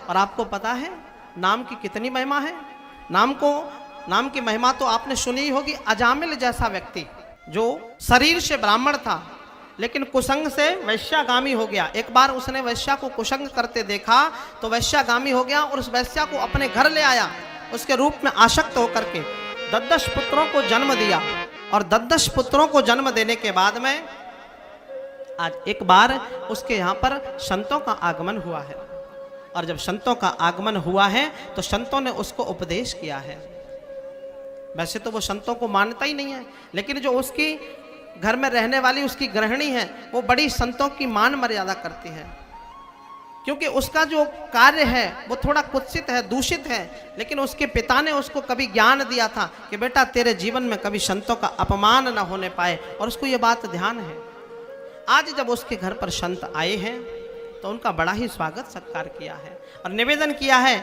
और आपको पता है नाम की कितनी महिमा है। नाम की महिमा तो आपने सुनी ही होगी। अजामिल जैसा व्यक्ति जो शरीर से ब्राह्मण था लेकिन कुसंग से वैश्यागामी हो गया। एक बार उसने वैश्या को कुसंग करते देखा तो वैश्यागामी हो गया और उस वैश्या को अपने घर ले आया। उसके रूप में आसक्त होकर के 10 पुत्रों को जन्म दिया और 10 पुत्रों को जन्म देने के बाद में आज एक बार उसके यहाँ पर संतों का आगमन हुआ है। और जब संतों का आगमन हुआ है तो संतों ने उसको उपदेश किया है। वैसे तो वो संतों को मानता ही नहीं है, लेकिन जो उसकी घर में रहने वाली उसकी गृहिणी है वो बड़ी संतों की मान मर्यादा करती है, क्योंकि उसका जो कार्य है वो थोड़ा कुत्सित है, दूषित है। लेकिन उसके पिता ने उसको कभी ज्ञान दिया था कि बेटा तेरे जीवन में कभी संतों का अपमान न होने पाए, और उसको ये बात ध्यान है। आज जब उसके घर पर संत आए हैं तो उनका बड़ा ही स्वागत सत्कार किया है और निवेदन किया है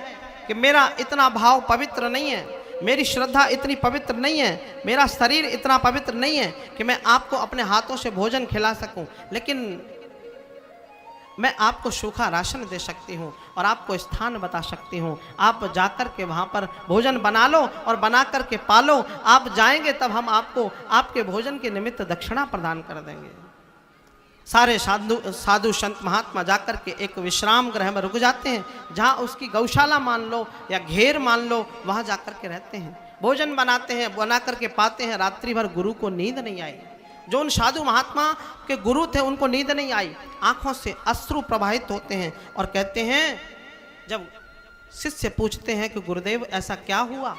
कि मेरा इतना भाव पवित्र नहीं है, मेरी श्रद्धा इतनी पवित्र नहीं है, मेरा शरीर इतना पवित्र नहीं है कि मैं आपको अपने हाथों से भोजन खिला सकूं, लेकिन मैं आपको सूखा राशन दे सकती हूँ और आपको स्थान बता सकती हूँ। आप जाकर के वहाँ पर भोजन बना लो और बना कर के पालो। आप जाएंगे तब हम आपको आपके भोजन के निमित्त दक्षिणा प्रदान कर देंगे। सारे साधु संत महात्मा जाकर के एक विश्राम गृह में रुक जाते हैं, जहाँ उसकी गौशाला मान लो या घेर मान लो, वहाँ जाकर के रहते हैं, भोजन बनाते हैं, बना करके पाते हैं। रात्रि भर गुरु को नींद नहीं आई। जो उन साधु महात्मा के गुरु थे उनको नींद नहीं आई, आंखों से अश्रु प्रवाहित होते हैं और कहते हैं, जब शिष्य पूछते हैं कि गुरुदेव ऐसा क्या हुआ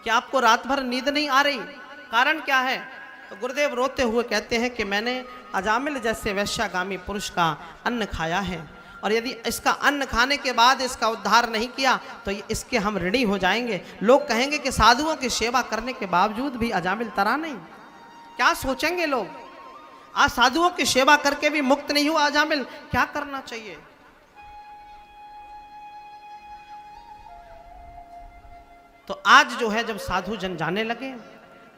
कि आपको रात भर नींद नहीं आ रही, कारण क्या है, तो गुरुदेव रोते हुए कहते हैं कि मैंने अजामिल जैसे वैश्यागामी पुरुष का अन्न खाया है और यदि इसका अन्न खाने के बाद इसका उद्धार नहीं किया तो इसके हम ऋणी हो जाएंगे। लोग कहेंगे कि साधुओं की सेवा करने के बावजूद भी अजामिल तरा नहीं। क्या सोचेंगे लोग? आज साधुओं की सेवा करके भी मुक्त नहीं हुआ अजामिल, क्या करना चाहिए? तो आज जो है जब साधु जन जाने लगे,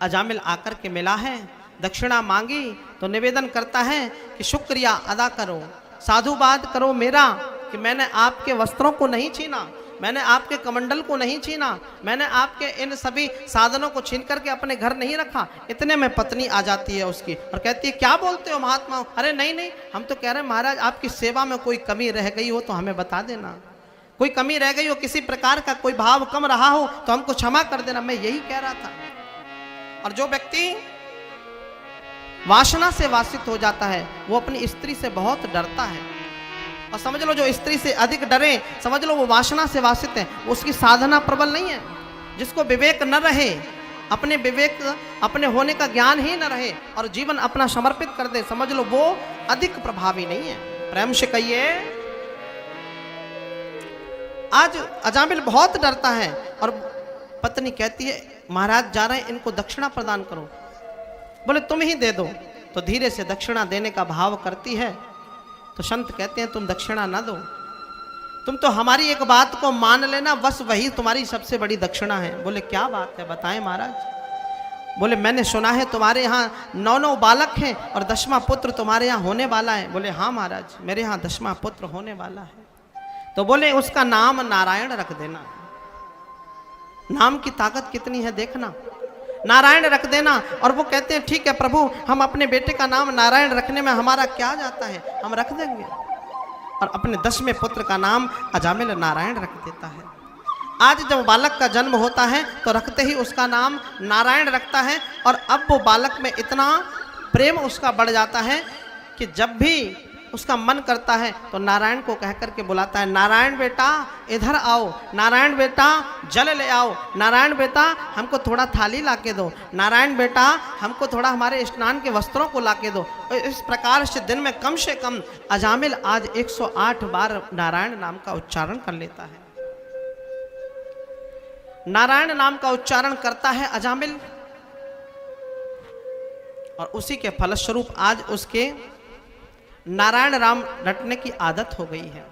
अजामिल आकर के मिला है, दक्षिणा मांगी तो निवेदन करता है कि शुक्रिया अदा करो, साधुवाद करो मेरा कि मैंने आपके वस्त्रों को नहीं छीना, मैंने आपके कमंडल को नहीं छीना, मैंने आपके इन सभी साधनों को छीन करके अपने घर नहीं रखा। इतने में पत्नी आ जाती है उसकी और कहती है क्या बोलते हो महात्मा? अरे नहीं नहीं, हम तो कह रहे हैं महाराज आपकी सेवा में कोई कमी रह गई हो तो हमें बता देना, कोई कमी रह गई हो, किसी प्रकार का कोई भाव कम रहा हो तो हमको क्षमा कर देना, मैं यही कह रहा था। और जो व्यक्ति वासना से वासित हो जाता है वो अपनी स्त्री से बहुत डरता है, और समझ लो जो स्त्री से अधिक डरे समझ लो वो वासना से वासित है, उसकी साधना प्रबल नहीं है। जिसको विवेक न रहे, अपने विवेक अपने होने का ज्ञान ही न रहे और जीवन अपना समर्पित कर दे, समझ लो वो अधिक प्रभावी नहीं है। प्रेम से कहिए। आज अजामिल बहुत डरता है और पत्नी कहती है महाराज जा रहे हैं, इनको दक्षिणा प्रदान करो। बोले तुम ही दे दो। तो धीरे से दक्षिणा देने का भाव करती है तो संत कहते हैं तुम दक्षिणा ना दो, तुम तो हमारी एक बात को मान लेना, बस वही तुम्हारी सबसे बड़ी दक्षिणा है। बोले क्या बात है बताएं महाराज। बोले मैंने सुना है तुम्हारे यहाँ 9 बालक हैं और 10वां पुत्र तुम्हारे यहाँ होने वाला है। बोले हाँ महाराज मेरे यहाँ 10वां पुत्र होने वाला है। तो बोले उसका नाम नारायण रख देना। नाम की ताकत कितनी है देखना, नारायण रख देना। और वो कहते हैं ठीक है प्रभु, हम अपने बेटे का नाम नारायण रखने में हमारा क्या जाता है, हम रख देंगे। और अपने 10वें पुत्र का नाम अजामिल नारायण रख देता है। आज जब बालक का जन्म होता है तो रखते ही उसका नाम नारायण रखता है। और अब वो बालक में इतना प्रेम उसका बढ़ जाता है कि जब भी उसका मन करता है तो नारायण को कह करके बुलाता है, नारायण बेटा इधर आओ, नारायण बेटा जल ले आओ, नारायण बेटा हमको थोड़ा थाली ला के दो, नारायण बेटा हमको थोड़ा हमारे स्नान के वस्त्रों को ला के दो। इस प्रकार से दिन में कम से कम अजामिल आज 108 बार नारायण नाम का उच्चारण कर लेता है। नारायण नाम का उच्चारण करता है अजामिल और उसी के फलस्वरूप आज उसके नारायण राम रटने की आदत हो गई है।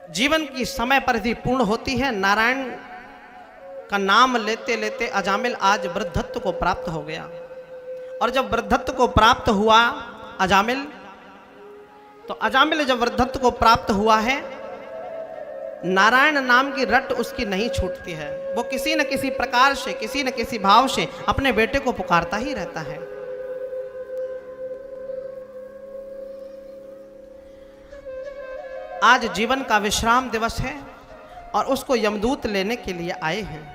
जीवन की समय परिधि पूर्ण होती है, नारायण का नाम लेते लेते अजामिल आज वृद्धत्व को प्राप्त हो गया। और जब वृद्धत्व को प्राप्त हुआ अजामिल, तो अजामिल जब वृद्धत्व को प्राप्त हुआ है नारायण नाम की रट उसकी नहीं छूटती है। वो किसी न किसी प्रकार से, किसी न किसी भाव से अपने बेटे को पुकारता ही रहता है। आज जीवन का विश्राम दिवस है और उसको यमदूत लेने के लिए आए हैं।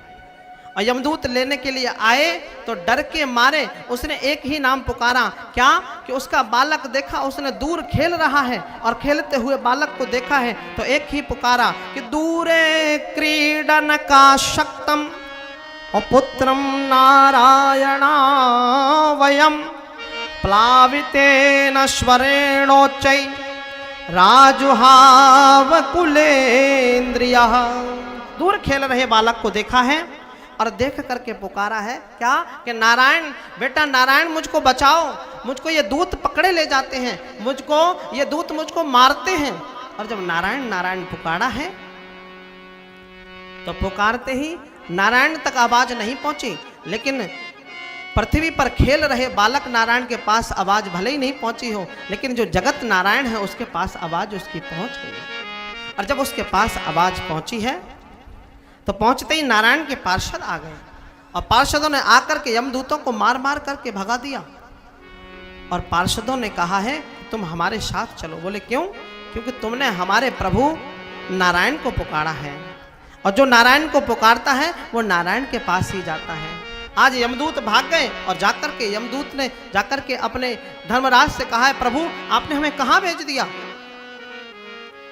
और यमदूत लेने के लिए आए तो डर के मारे उसने एक ही नाम पुकारा, क्या कि उसका बालक देखा, उसने दूर खेल रहा है और खेलते हुए बालक को देखा है तो एक ही पुकारा कि दूरे क्रीडन का शक्तम और पुत्रम नारायणा वयम प्लावितेन स्वरेणोच्चै राजुहाव कुलेन्द्रिया। दूर खेल रहे बालक को देखा है और देख करके पुकारा है, क्या कि नारायण, बेटा नारायण मुझको बचाओ, मुझको ये दूत पकड़े ले जाते हैं, मुझको ये दूत मुझको मारते हैं। और जब नारायण नारायण पुकारा है तो पुकारते ही नारायण तक आवाज नहीं पहुंची, लेकिन पृथ्वी पर खेल रहे बालक नारायण के पास आवाज भले ही नहीं पहुंची हो, लेकिन जो जगत नारायण है उसके पास आवाज उसकी पहुंच गई। और जब उसके पास आवाज पहुंची है तो पहुंचते ही नारायण के पार्षद आ गए और पार्षदों ने आकर के यमदूतों को मार मार करके भगा दिया। और पार्षदों ने कहा है तुम हमारे साथ चलो। बोले क्यों? क्योंकि तुमने हमारे प्रभु नारायण को पुकारा है और जो नारायण को पुकारता है वो नारायण के पास ही जाता है। आज यमदूत भाग गए और जाकर के यमदूत ने जाकर के अपने धर्मराज से कहा है, प्रभु आपने हमें कहां भेज दिया?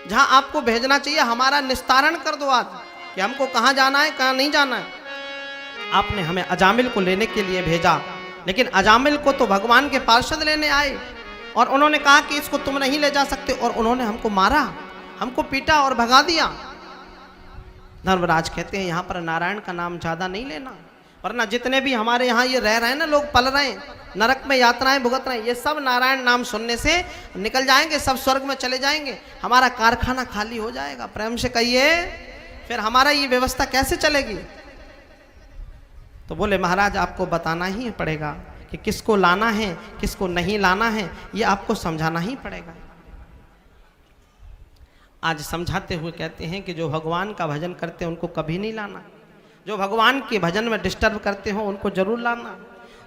जहां आपको भेजना चाहिए हमारा निस्तारण कर दो आज, कि हमको कहां जाना है कहां नहीं जाना है। आपने हमें अजामिल को लेने के लिए भेजा, लेकिन अजामिल को तो भगवान के पार्षद लेने आए और उन्होंने कहा कि इसको तुम नहीं ले जा सकते, और उन्होंने हमको मारा, हमको पीटा और भगा दिया। धर्मराज कहते हैं यहां पर नारायण का नाम ज्यादा नहीं लेना, वरना जितने भी हमारे यहाँ ये रह रहे हैं ना, लोग पल रहे हैं, नरक में यातनाएं भुगत रहे हैं, ये सब नारायण नाम सुनने से निकल जाएंगे, सब स्वर्ग में चले जाएंगे, हमारा कारखाना खाली हो जाएगा। प्रेम से कहिए, फिर हमारा ये व्यवस्था कैसे चलेगी? तो बोले महाराज आपको बताना ही पड़ेगा कि किसको लाना है किसको नहीं लाना है, ये आपको समझाना ही पड़ेगा। आज समझाते हुए कहते हैं कि जो भगवान का भजन करते हैं उनको कभी नहीं लाना, जो भगवान के भजन में डिस्टर्ब करते हो उनको जरूर लाना,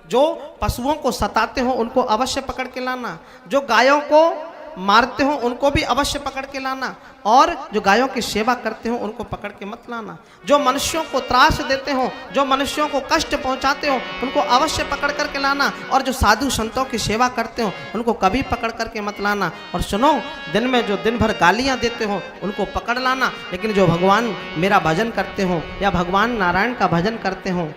जो पशुओं को सताते हो उनको अवश्य पकड़ के लाना, जो गायों को मारते हो उनको भी अवश्य पकड़ के लाना, और जो गायों की सेवा करते हो उनको पकड़ के मत लाना, जो मनुष्यों को त्रास देते हो, जो मनुष्यों को कष्ट पहुंचाते हो उनको अवश्य पकड़ करके लाना, और जो साधु संतों की सेवा करते हो उनको कभी पकड़ करके मत लाना। और सुनो, दिन में जो दिन भर गालियां देते हो उनको पकड़ लाना, लेकिन जो भगवान मेरा भजन करते हो या भगवान नारायण का भजन करते हो,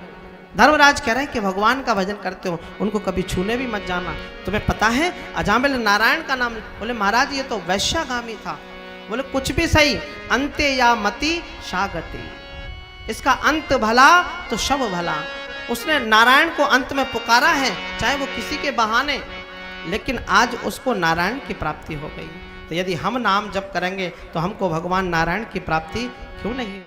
धर्मराज कह रहे हैं कि भगवान का भजन करते हो उनको कभी छूने भी मत जाना। तुम्हें पता है अजामिल नारायण का नाम? बोले महाराज ये तो वैश्यागामी था। बोले कुछ भी सही, अंते या मति शागति, इसका अंत भला तो सब भला। उसने नारायण को अंत में पुकारा है, चाहे वो किसी के बहाने, लेकिन आज उसको नारायण की प्राप्ति हो गई। तो यदि हम नाम जप करेंगे तो हमको भगवान नारायण की प्राप्ति क्यों नहीं?